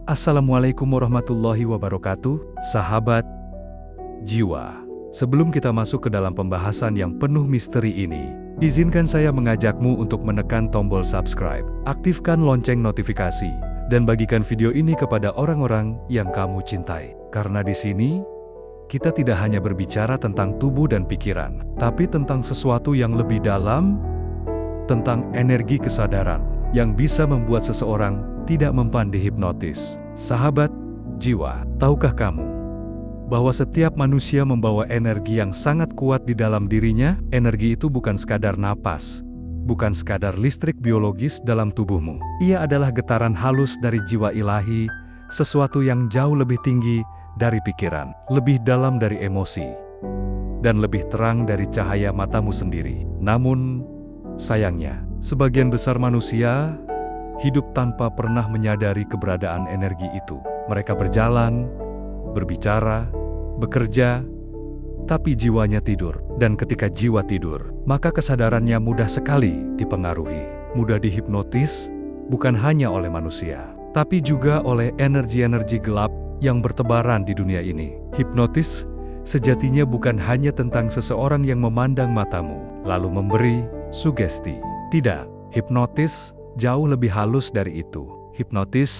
Assalamualaikum warahmatullahi wabarakatuh, sahabat jiwa. Sebelum kita masuk ke dalam pembahasan yang penuh misteri ini, izinkan saya mengajakmu untuk menekan tombol subscribe, aktifkan lonceng notifikasi, dan bagikan video ini kepada orang-orang yang kamu cintai. Karena di sini, kita tidak hanya berbicara tentang tubuh dan pikiran, tapi tentang sesuatu yang lebih dalam, tentang energi kesadaran yang bisa membuat seseorang tidak mempan dihipnotis. Sahabat jiwa, tahukah kamu bahwa setiap manusia membawa energi yang sangat kuat di dalam dirinya? Energi itu bukan sekadar napas, bukan sekadar listrik biologis dalam tubuhmu. Ia adalah getaran halus dari jiwa ilahi, sesuatu yang jauh lebih tinggi dari pikiran, lebih dalam dari emosi, dan lebih terang dari cahaya matamu sendiri. Namun, sayangnya, sebagian besar manusia hidup tanpa pernah menyadari keberadaan energi itu. Mereka berjalan, berbicara, bekerja, tapi jiwanya tidur. Dan ketika jiwa tidur, maka kesadarannya mudah sekali dipengaruhi, mudah dihipnotis, bukan hanya oleh manusia, tapi juga oleh energi-energi gelap yang bertebaran di dunia ini. Hipnotis sejatinya bukan hanya tentang seseorang yang memandang matamu, lalu memberi sugesti. Tidak, hipnotis jauh lebih halus dari itu. Hipnotis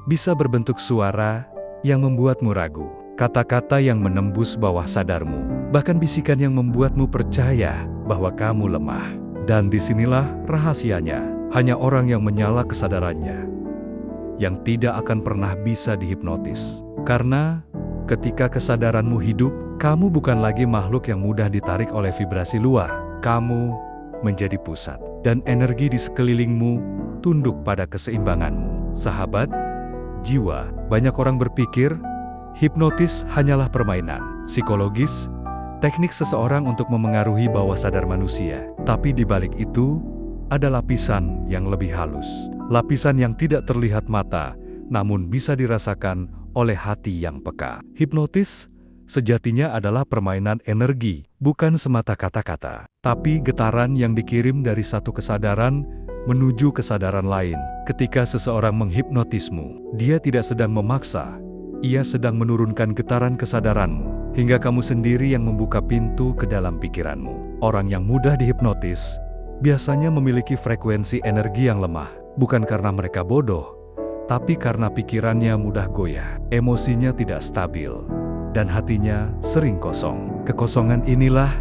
bisa berbentuk suara yang membuatmu ragu, kata-kata yang menembus bawah sadarmu, bahkan bisikan yang membuatmu percaya bahwa kamu lemah. Dan disinilah rahasianya, hanya orang yang menyala kesadarannya yang tidak akan pernah bisa dihipnotis. Karena ketika kesadaranmu hidup, kamu bukan lagi makhluk yang mudah ditarik oleh vibrasi luar. Kamu menjadi pusat, dan energi di sekelilingmu tunduk pada keseimbanganmu. Sahabat jiwa, banyak orang berpikir hipnotis hanyalah permainan psikologis, teknik seseorang untuk memengaruhi bawah sadar manusia. Tapi di balik itu ada lapisan yang lebih halus, lapisan yang tidak terlihat mata, namun bisa dirasakan oleh hati yang peka. Hipnotis sejatinya adalah permainan energi, bukan semata kata-kata, tapi getaran yang dikirim dari satu kesadaran menuju kesadaran lain. Ketika seseorang menghipnotismu, dia tidak sedang memaksa, ia sedang menurunkan getaran kesadaranmu, hingga kamu sendiri yang membuka pintu ke dalam pikiranmu. Orang yang mudah dihipnotis biasanya memiliki frekuensi energi yang lemah, bukan karena mereka bodoh, tapi karena pikirannya mudah goyah, emosinya tidak stabil, dan hatinya sering kosong. Kekosongan inilah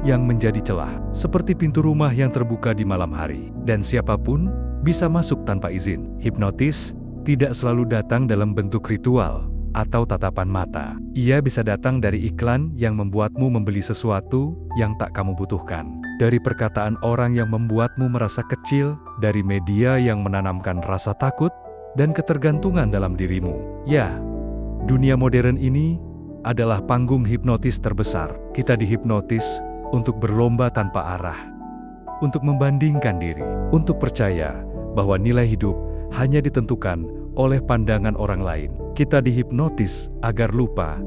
yang menjadi celah, seperti pintu rumah yang terbuka di malam hari, dan siapapun bisa masuk tanpa izin. Hipnotis tidak selalu datang dalam bentuk ritual atau tatapan mata. Ia bisa datang dari iklan yang membuatmu membeli sesuatu yang tak kamu butuhkan, dari perkataan orang yang membuatmu merasa kecil, dari media yang menanamkan rasa takut dan ketergantungan dalam dirimu. Ya, dunia modern ini adalah panggung hipnotis terbesar. Kita dihipnotis untuk berlomba tanpa arah, untuk membandingkan diri, untuk percaya bahwa nilai hidup hanya ditentukan oleh pandangan orang lain. Kita dihipnotis agar lupa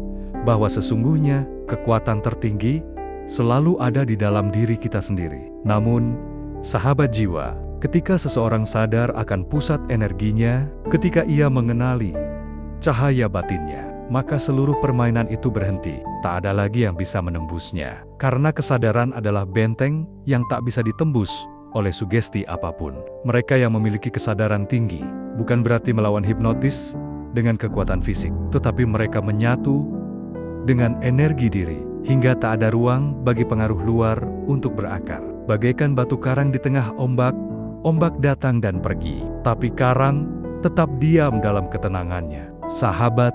bahwa sesungguhnya kekuatan tertinggi selalu ada di dalam diri kita sendiri. Namun, sahabat jiwa, ketika seseorang sadar akan pusat energinya, ketika ia mengenali cahaya batinnya, maka seluruh permainan itu berhenti. Tak ada lagi yang bisa menembusnya. Karena kesadaran adalah benteng yang tak bisa ditembus oleh sugesti apapun. Mereka yang memiliki kesadaran tinggi bukan berarti melawan hipnotis dengan kekuatan fisik, tetapi mereka menyatu dengan energi diri, hingga tak ada ruang bagi pengaruh luar untuk berakar. Bagaikan batu karang di tengah ombak, ombak datang dan pergi, tapi karang tetap diam dalam ketenangannya. Sahabat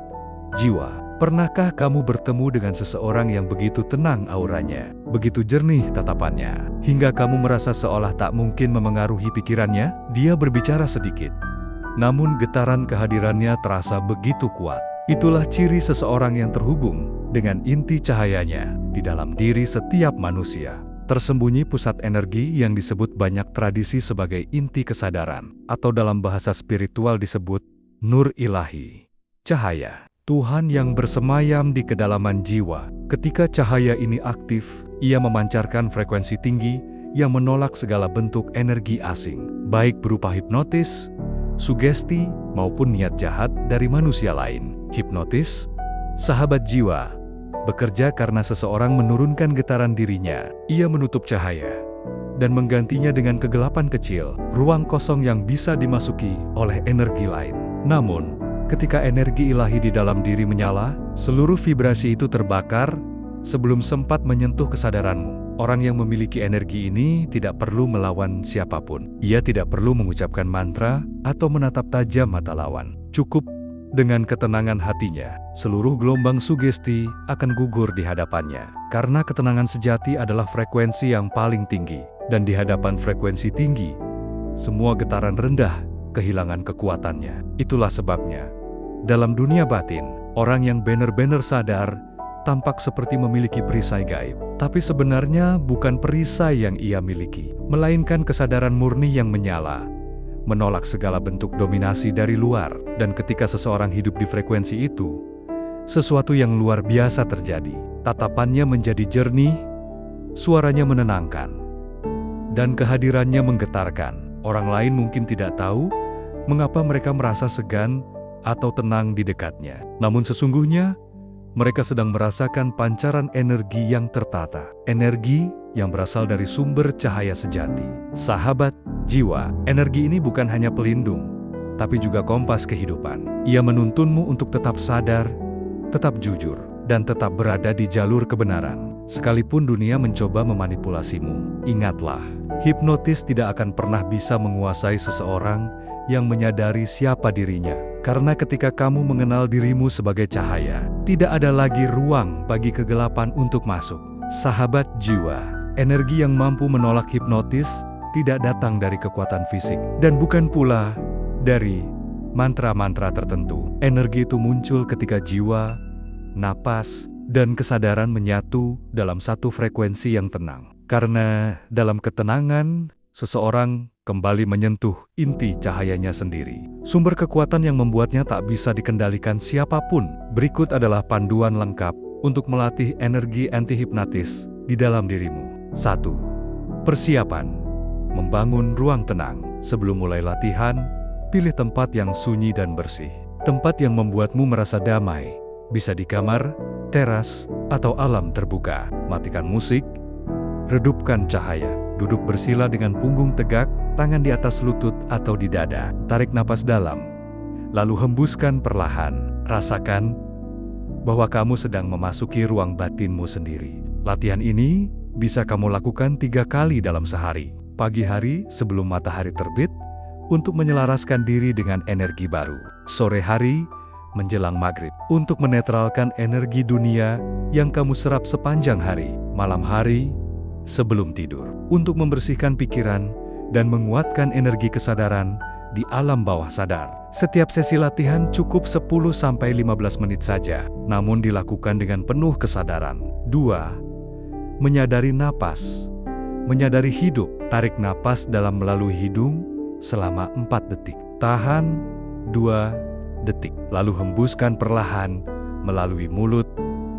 jiwa, pernahkah kamu bertemu dengan seseorang yang begitu tenang auranya, begitu jernih tatapannya, hingga kamu merasa seolah tak mungkin memengaruhi pikirannya? Dia berbicara sedikit, namun getaran kehadirannya terasa begitu kuat. Itulah ciri seseorang yang terhubung dengan inti cahayanya. Di dalam diri setiap manusia tersembunyi pusat energi yang disebut banyak tradisi sebagai inti kesadaran, atau dalam bahasa spiritual disebut nur ilahi, cahaya Tuhan yang bersemayam di kedalaman jiwa. Ketika cahaya ini aktif, ia memancarkan frekuensi tinggi yang menolak segala bentuk energi asing, baik berupa hipnotis, sugesti, maupun niat jahat dari manusia lain. Hipnotis, sahabat jiwa, bekerja karena seseorang menurunkan getaran dirinya. Ia menutup cahaya dan menggantinya dengan kegelapan kecil, ruang kosong yang bisa dimasuki oleh energi lain. Namun, ketika energi ilahi di dalam diri menyala, seluruh vibrasi itu terbakar sebelum sempat menyentuh kesadaranmu. Orang yang memiliki energi ini tidak perlu melawan siapapun. Ia tidak perlu mengucapkan mantra atau menatap tajam mata lawan. Cukup dengan ketenangan hatinya, seluruh gelombang sugesti akan gugur di hadapannya. Karena ketenangan sejati adalah frekuensi yang paling tinggi. Dan di hadapan frekuensi tinggi, semua getaran rendah kehilangan kekuatannya. Itulah sebabnya, dalam dunia batin, orang yang benar-benar sadar tampak seperti memiliki perisai gaib. Tapi sebenarnya bukan perisai yang ia miliki, melainkan kesadaran murni yang menyala, menolak segala bentuk dominasi dari luar. Dan ketika seseorang hidup di frekuensi itu, sesuatu yang luar biasa terjadi. Tatapannya menjadi jernih, suaranya menenangkan, dan kehadirannya menggetarkan. Orang lain mungkin tidak tahu mengapa mereka merasa segan atau tenang di dekatnya. Namun sesungguhnya, mereka sedang merasakan pancaran energi yang tertata. Energi yang berasal dari sumber cahaya sejati. Sahabat jiwa, energi ini bukan hanya pelindung, tapi juga kompas kehidupan. Ia menuntunmu untuk tetap sadar, tetap jujur, dan tetap berada di jalur kebenaran. Sekalipun dunia mencoba memanipulasimu, ingatlah, hipnotis tidak akan pernah bisa menguasai seseorang yang menyadari siapa dirinya. Karena ketika kamu mengenal dirimu sebagai cahaya, tidak ada lagi ruang bagi kegelapan untuk masuk. Sahabat jiwa, energi yang mampu menolak hipnotis tidak datang dari kekuatan fisik, dan bukan pula dari mantra-mantra tertentu. Energi itu muncul ketika jiwa, napas, dan kesadaran menyatu dalam satu frekuensi yang tenang. Karena dalam ketenangan, seseorang kembali menyentuh inti cahayanya sendiri. Sumber kekuatan yang membuatnya tak bisa dikendalikan siapapun. Berikut adalah panduan lengkap untuk melatih energi anti-hipnotis di dalam dirimu. 1. Persiapan. Membangun ruang tenang. Sebelum mulai latihan, pilih tempat yang sunyi dan bersih. Tempat yang membuatmu merasa damai. Bisa di kamar, teras, atau alam terbuka. Matikan musik, redupkan cahaya. Duduk bersila dengan punggung tegak, tangan di atas lutut atau di dada. Tarik napas dalam, lalu hembuskan perlahan. Rasakan bahwa kamu sedang memasuki ruang batinmu sendiri. Latihan ini bisa kamu lakukan 3 kali dalam sehari. Pagi hari sebelum matahari terbit, untuk menyelaraskan diri dengan energi baru. Sore hari, menjelang maghrib, untuk menetralkan energi dunia yang kamu serap sepanjang hari. Malam hari, sebelum tidur, untuk membersihkan pikiran dan menguatkan energi kesadaran di alam bawah sadar. Setiap sesi latihan cukup 10-15 menit saja, namun dilakukan dengan penuh kesadaran. 2. Menyadari napas. Menyadari hidup. Tarik napas dalam melalui hidung selama 4 detik. Tahan 2 detik. Lalu hembuskan perlahan melalui mulut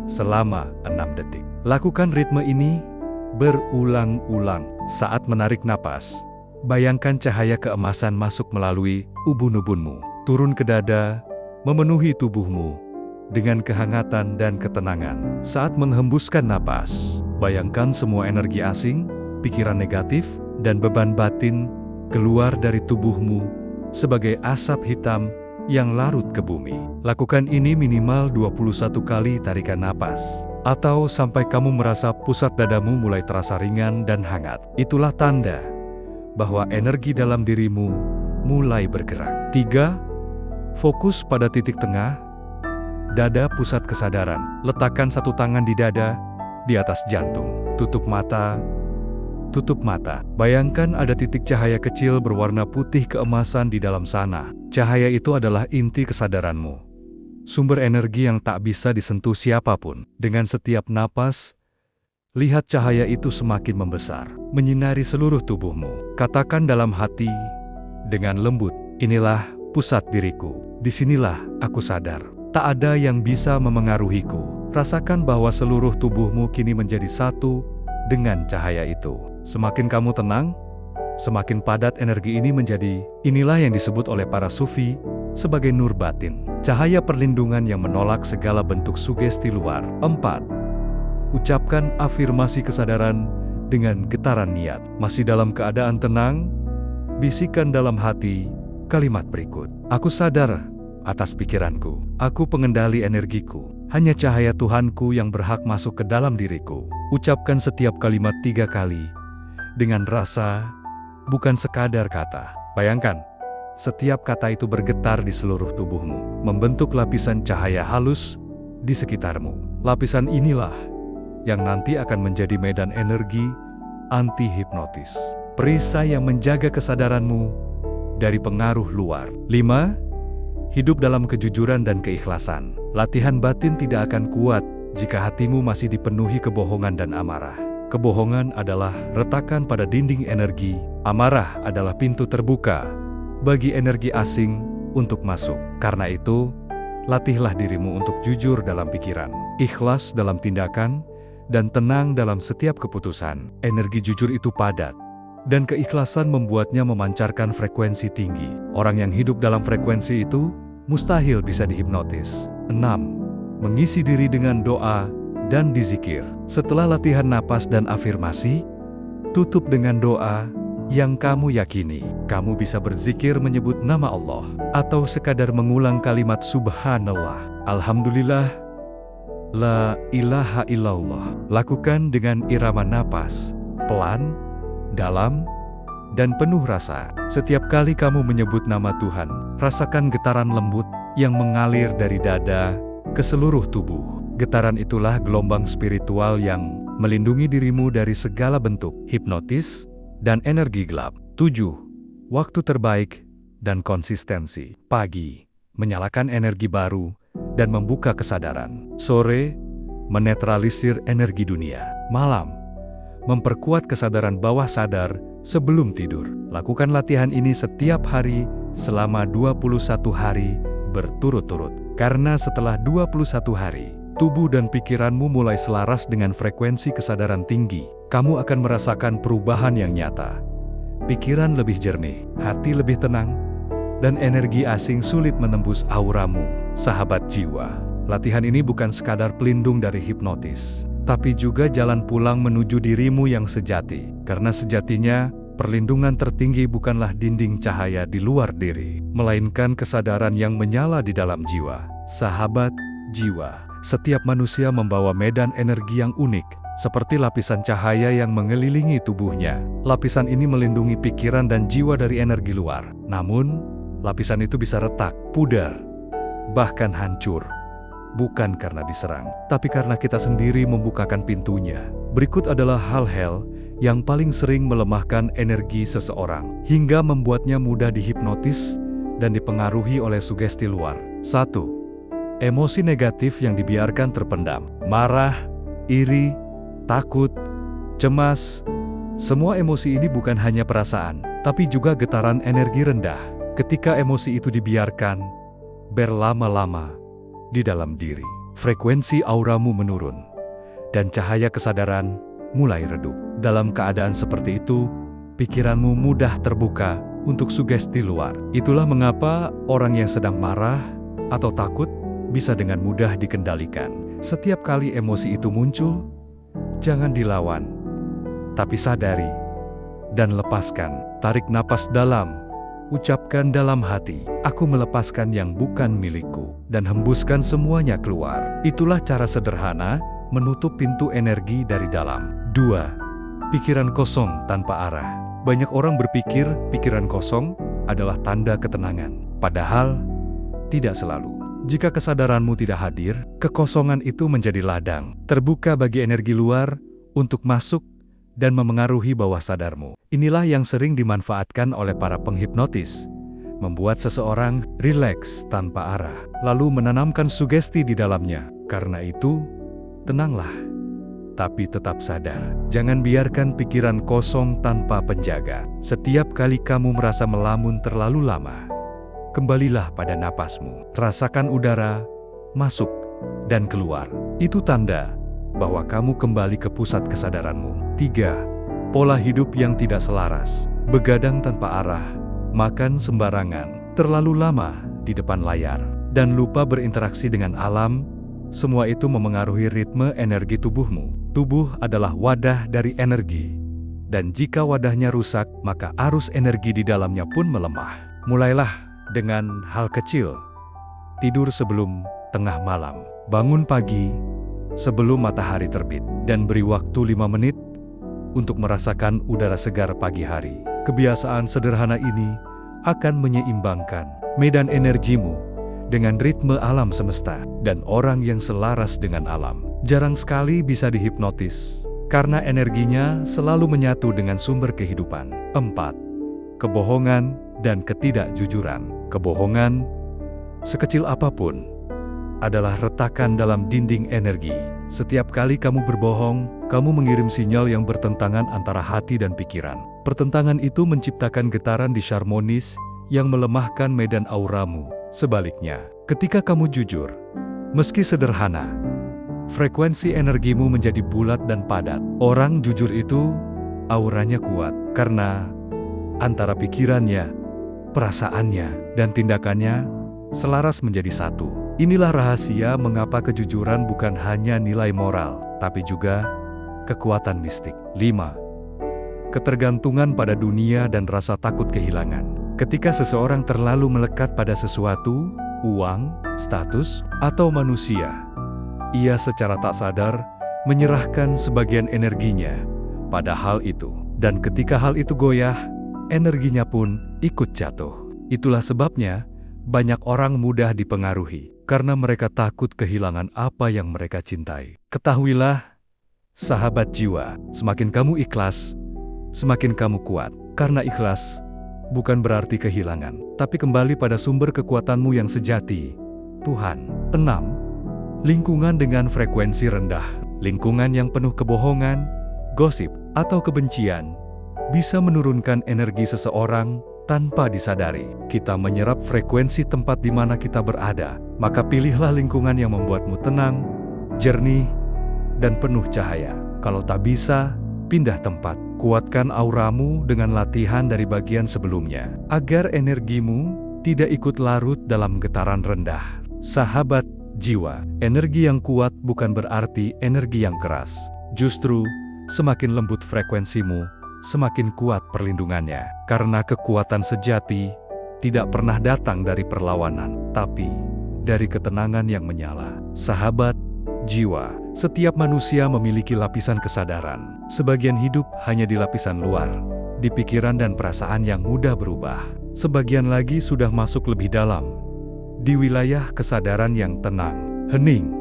selama 6 detik. Lakukan ritme ini berulang-ulang. Saat menarik napas, bayangkan cahaya keemasan masuk melalui ubun-ubunmu, turun ke dada, memenuhi tubuhmu dengan kehangatan dan ketenangan. Saat menghembuskan napas, bayangkan semua energi asing, pikiran negatif, dan beban batin keluar dari tubuhmu sebagai asap hitam yang larut ke bumi. Lakukan ini minimal 21 kali tarikan napas, atau sampai kamu merasa pusat dadamu mulai terasa ringan dan hangat. Itulah tanda bahwa energi dalam dirimu mulai bergerak. 3. Fokus pada titik tengah, dada pusat kesadaran. Letakkan satu tangan di dada, di atas jantung. Tutup mata. Tutup mata. Bayangkan ada titik cahaya kecil berwarna putih keemasan di dalam sana. Cahaya itu adalah inti kesadaranmu. Sumber energi yang tak bisa disentuh siapapun. Dengan setiap napas, lihat cahaya itu semakin membesar, menyinari seluruh tubuhmu. Katakan dalam hati, dengan lembut, inilah pusat diriku. Disinilah aku sadar. Tak ada yang bisa memengaruhiku. Rasakan bahwa seluruh tubuhmu kini menjadi satu dengan cahaya itu. Semakin kamu tenang, Semakin padat energi ini menjadi, inilah yang disebut oleh para sufi sebagai nur batin, cahaya perlindungan yang menolak segala bentuk sugesti luar. 4. Ucapkan afirmasi kesadaran dengan getaran niat. Masih dalam keadaan tenang, bisikan dalam hati kalimat berikut. Aku sadar atas pikiranku. Aku pengendali energiku. Hanya cahaya Tuhanku yang berhak masuk ke dalam diriku. Ucapkan setiap kalimat 3 kali dengan rasa, bukan sekadar kata. Bayangkan, setiap kata itu bergetar di seluruh tubuhmu, membentuk lapisan cahaya halus di sekitarmu. Lapisan inilah yang nanti akan menjadi medan energi anti-hipnotis. Perisai yang menjaga kesadaranmu dari pengaruh luar. 5. Hidup dalam kejujuran dan keikhlasan. Latihan batin tidak akan kuat jika hatimu masih dipenuhi kebohongan dan amarah. Kebohongan adalah retakan pada dinding energi, amarah adalah pintu terbuka bagi energi asing untuk masuk. Karena itu, latihlah dirimu untuk jujur dalam pikiran, ikhlas dalam tindakan, dan tenang dalam setiap keputusan. Energi jujur itu padat, dan keikhlasan membuatnya memancarkan frekuensi tinggi. Orang yang hidup dalam frekuensi itu mustahil bisa dihipnotis. 6. Mengisi diri dengan doa dan dizikir. Setelah latihan napas dan afirmasi, tutup dengan doa yang kamu yakini. Kamu bisa berzikir menyebut nama Allah, atau sekadar mengulang kalimat Subhanallah, Alhamdulillah, La ilaha illallah. Lakukan dengan irama napas, pelan, dalam, dan penuh rasa. Setiap kali kamu menyebut nama Tuhan, rasakan getaran lembut yang mengalir dari dada ke seluruh tubuh. Getaran itulah gelombang spiritual yang melindungi dirimu dari segala bentuk hipnotis dan energi gelap. 7. Waktu terbaik dan konsistensi. Pagi, menyalakan energi baru dan membuka kesadaran. Sore, menetralisir energi dunia. Malam, memperkuat kesadaran bawah sadar sebelum tidur. Lakukan latihan ini setiap hari selama 21 hari berturut-turut. Karena setelah 21 hari, tubuh dan pikiranmu mulai selaras dengan frekuensi kesadaran tinggi. Kamu akan merasakan perubahan yang nyata. Pikiran lebih jernih, hati lebih tenang, dan energi asing sulit menembus auramu. Sahabat jiwa, latihan ini bukan sekadar pelindung dari hipnotis, tapi juga jalan pulang menuju dirimu yang sejati. Karena sejatinya, perlindungan tertinggi bukanlah dinding cahaya di luar diri, melainkan kesadaran yang menyala di dalam jiwa. Sahabat jiwa, setiap manusia membawa medan energi yang unik, seperti lapisan cahaya yang mengelilingi tubuhnya. Lapisan ini melindungi pikiran dan jiwa dari energi luar. Namun, lapisan itu bisa retak, pudar, bahkan hancur. Bukan karena diserang, tapi karena kita sendiri membukakan pintunya. Berikut adalah hal-hal yang paling sering melemahkan energi seseorang, hingga membuatnya mudah dihipnotis dan dipengaruhi oleh sugesti luar. 1. Emosi negatif yang dibiarkan terpendam. Marah, iri, takut, cemas. Semua emosi ini bukan hanya perasaan, tapi juga getaran energi rendah. Ketika emosi itu dibiarkan berlama-lama di dalam diri, frekuensi auramu menurun, dan cahaya kesadaran mulai redup. Dalam keadaan seperti itu, pikiranmu mudah terbuka untuk sugesti luar. Itulah mengapa orang yang sedang marah atau takut bisa dengan mudah dikendalikan. Setiap kali emosi itu muncul, jangan dilawan, tapi sadari dan lepaskan. Tarik napas dalam, ucapkan dalam hati, aku melepaskan yang bukan milikku, dan hembuskan semuanya keluar. Itulah cara sederhana menutup pintu energi dari dalam. 2. Pikiran kosong tanpa arah. Banyak orang berpikir pikiran kosong adalah tanda ketenangan. Padahal, tidak selalu. Jika kesadaranmu tidak hadir, kekosongan itu menjadi ladang terbuka bagi energi luar untuk masuk dan memengaruhi bawah sadarmu. Inilah yang sering dimanfaatkan oleh para penghipnotis, membuat seseorang rileks tanpa arah, lalu menanamkan sugesti di dalamnya. Karena itu, tenanglah, tapi tetap sadar. Jangan biarkan pikiran kosong tanpa penjaga. Setiap kali kamu merasa melamun terlalu lama, kembalilah pada napasmu. Rasakan udara masuk dan keluar. Itu tanda bahwa kamu kembali ke pusat kesadaranmu. 3. Pola hidup yang tidak selaras. begadang tanpa arah, makan sembarangan, terlalu lama di depan layar, dan lupa berinteraksi dengan alam. Semua itu memengaruhi ritme energi tubuhmu. Tubuh adalah wadah dari energi, dan jika wadahnya rusak, maka arus energi di dalamnya pun melemah. Mulailah dengan hal kecil. Tidur sebelum tengah malam, bangun pagi sebelum matahari terbit, dan beri waktu 5 menit untuk merasakan udara segar pagi hari. Kebiasaan sederhana ini akan menyeimbangkan medan energimu dengan ritme alam semesta, dan orang yang selaras dengan alam jarang sekali bisa dihipnotis, karena energinya selalu menyatu dengan sumber kehidupan. 4. Kebohongan dan ketidakjujuran. Kebohongan, sekecil apapun, adalah retakan dalam dinding energi. Setiap kali kamu berbohong, kamu mengirim sinyal yang bertentangan antara hati dan pikiran. Pertentangan itu menciptakan getaran disharmonis yang melemahkan medan auramu. Sebaliknya, ketika kamu jujur, meski sederhana, frekuensi energimu menjadi bulat dan padat. Orang jujur itu auranya kuat, karena antara pikirannya, perasaannya, dan tindakannya selaras menjadi satu. Inilah rahasia mengapa kejujuran bukan hanya nilai moral, tapi juga kekuatan mistik. 5. Ketergantungan pada dunia dan rasa takut kehilangan. Ketika seseorang terlalu melekat pada sesuatu, uang, status, atau manusia, ia secara tak sadar menyerahkan sebagian energinya pada hal itu. Dan ketika hal itu goyah, energinya pun ikut jatuh. Itulah sebabnya banyak orang mudah dipengaruhi, karena mereka takut kehilangan apa yang mereka cintai. Ketahuilah, sahabat jiwa, semakin kamu ikhlas, semakin kamu kuat. Karena ikhlas bukan berarti kehilangan, tapi kembali pada sumber kekuatanmu yang sejati, Tuhan. 6. Lingkungan dengan frekuensi rendah. Lingkungan yang penuh kebohongan, gosip, atau kebencian bisa menurunkan energi seseorang tanpa disadari. Kita menyerap frekuensi tempat di mana kita berada, maka pilihlah lingkungan yang membuatmu tenang, jernih, dan penuh cahaya. Kalau tak bisa, pindah tempat. Kuatkan auramu dengan latihan dari bagian sebelumnya, agar energimu tidak ikut larut dalam getaran rendah. Sahabat jiwa, energi yang kuat bukan berarti energi yang keras. Justru, semakin lembut frekuensimu, semakin kuat perlindungannya. Karena kekuatan sejati tidak pernah datang dari perlawanan, tapi dari ketenangan yang menyala. Sahabat jiwa, setiap manusia memiliki lapisan kesadaran. Sebagian hidup hanya di lapisan luar, di pikiran dan perasaan yang mudah berubah. Sebagian lagi sudah masuk lebih dalam, di wilayah kesadaran yang tenang, hening,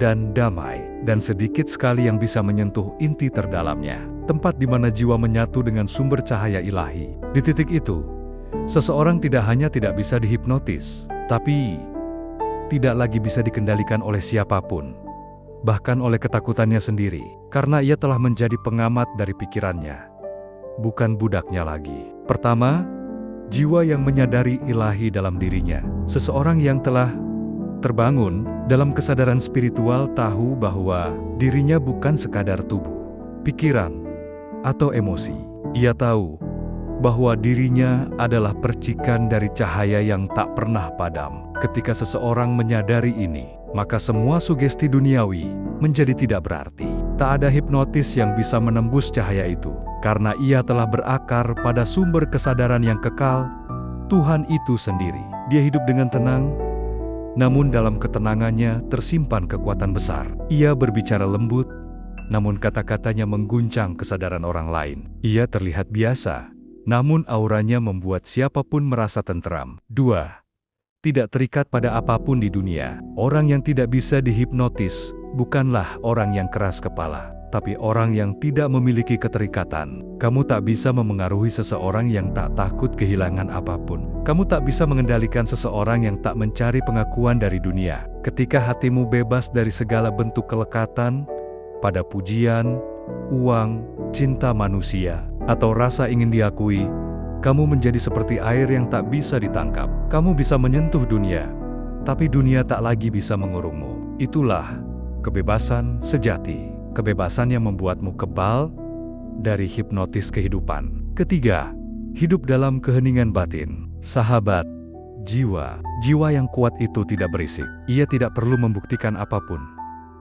dan damai, dan sedikit sekali yang bisa menyentuh inti terdalamnya, tempat di mana jiwa menyatu dengan sumber cahaya ilahi. Di titik itu, seseorang tidak hanya tidak bisa dihipnotis, tapi tidak lagi bisa dikendalikan oleh siapapun, bahkan oleh ketakutannya sendiri, karena ia telah menjadi pengamat dari pikirannya, bukan budaknya lagi. Pertama, jiwa yang menyadari ilahi dalam dirinya. Seseorang yang telah terbangun dalam kesadaran spiritual tahu bahwa dirinya bukan sekadar tubuh, pikiran, atau emosi. Ia tahu bahwa dirinya adalah percikan dari cahaya yang tak pernah padam. Ketika seseorang menyadari ini, maka semua sugesti duniawi menjadi tidak berarti. Tak ada hipnotis yang bisa menembus cahaya itu, karena ia telah berakar pada sumber kesadaran yang kekal, Tuhan itu sendiri. Dia hidup dengan tenang, namun dalam ketenangannya tersimpan kekuatan besar. Ia berbicara lembut, namun kata-katanya mengguncang kesadaran orang lain. Ia terlihat biasa, namun auranya membuat siapapun merasa tentram. 2. Tidak terikat pada apapun di dunia. Orang yang tidak bisa dihipnotis bukanlah orang yang keras kepala, tapi orang yang tidak memiliki keterikatan. Kamu tak bisa memengaruhi seseorang yang tak takut kehilangan apapun. Kamu tak bisa mengendalikan seseorang yang tak mencari pengakuan dari dunia. Ketika hatimu bebas dari segala bentuk kelekatan pada pujian, uang, cinta manusia, atau rasa ingin diakui, kamu menjadi seperti air yang tak bisa ditangkap. Kamu bisa menyentuh dunia, tapi dunia tak lagi bisa mengurungmu. Itulah kebebasan sejati. Kebebasan yang membuatmu kebal dari hipnotis kehidupan. Ketiga, hidup dalam keheningan batin. Sahabat, jiwa yang kuat itu tidak berisik. Ia tidak perlu membuktikan apapun.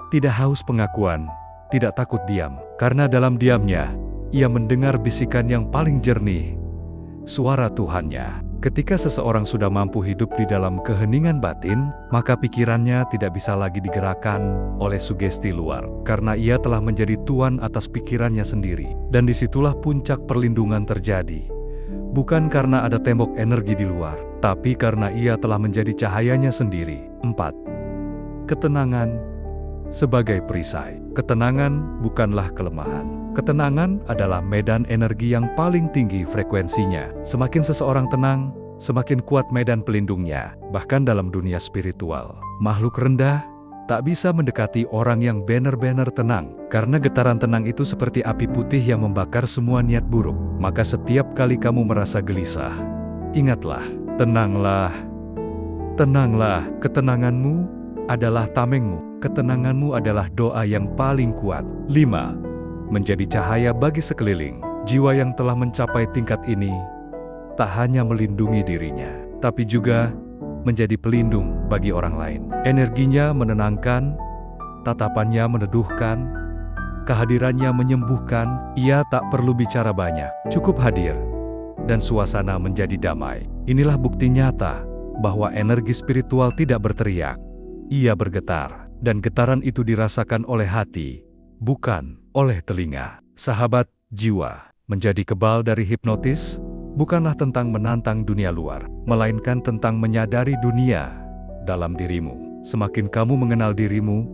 Tidak haus pengakuan, tidak takut diam. Karena dalam diamnya, ia mendengar bisikan yang paling jernih, suara Tuhannya. Ketika seseorang sudah mampu hidup di dalam keheningan batin, maka pikirannya tidak bisa lagi digerakkan oleh sugesti luar. Karena ia telah menjadi tuan atas pikirannya sendiri. Dan disitulah puncak perlindungan terjadi. Bukan karena ada tembok energi di luar, tapi karena ia telah menjadi cahayanya sendiri. 4. Ketenangan sebagai perisai. Ketenangan bukanlah kelemahan. Ketenangan adalah medan energi yang paling tinggi frekuensinya. Semakin seseorang tenang, semakin kuat medan pelindungnya. Bahkan dalam dunia spiritual, makhluk rendah tak bisa mendekati orang yang benar-benar tenang. Karena getaran tenang itu seperti api putih yang membakar semua niat buruk. Maka setiap kali kamu merasa gelisah, ingatlah, tenanglah. Tenanglah, ketenanganmu adalah tamengmu. Ketenanganmu adalah doa yang paling kuat. 5. Menjadi cahaya bagi sekeliling. Jiwa yang telah mencapai tingkat ini tak hanya melindungi dirinya, tapi juga menjadi pelindung bagi orang lain. Energinya menenangkan, tatapannya meneduhkan, kehadirannya menyembuhkan. Ia tak perlu bicara banyak, cukup hadir, dan suasana menjadi damai. Inilah bukti nyata bahwa energi spiritual tidak berteriak, ia bergetar, dan getaran itu dirasakan oleh hati, bukan oleh telinga. Sahabat jiwa, menjadi kebal dari hipnotis bukanlah tentang menantang dunia luar, melainkan tentang menyadari dunia dalam dirimu. Semakin kamu mengenal dirimu,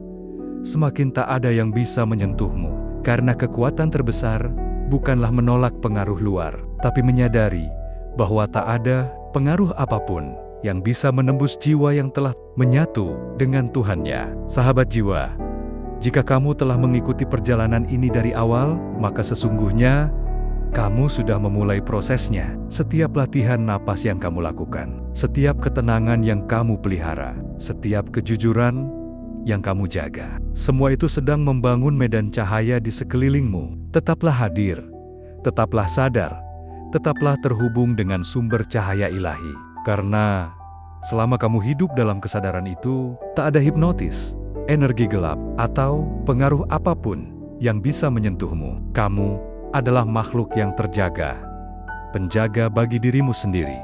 semakin tak ada yang bisa menyentuhmu. Karena kekuatan terbesar bukanlah menolak pengaruh luar, tapi menyadari bahwa tak ada pengaruh apapun yang bisa menembus jiwa yang telah menyatu dengan Tuhannya. Sahabat jiwa, jika kamu telah mengikuti perjalanan ini dari awal, maka sesungguhnya kamu sudah memulai prosesnya. Setiap latihan napas yang kamu lakukan, setiap ketenangan yang kamu pelihara, setiap kejujuran yang kamu jaga, semua itu sedang membangun medan cahaya di sekelilingmu. Tetaplah hadir, tetaplah sadar, tetaplah terhubung dengan sumber cahaya ilahi. Karena selama kamu hidup dalam kesadaran itu, tak ada hipnotis, energi gelap, atau pengaruh apapun yang bisa menyentuhmu. Kamu adalah makhluk yang terjaga, penjaga bagi dirimu sendiri.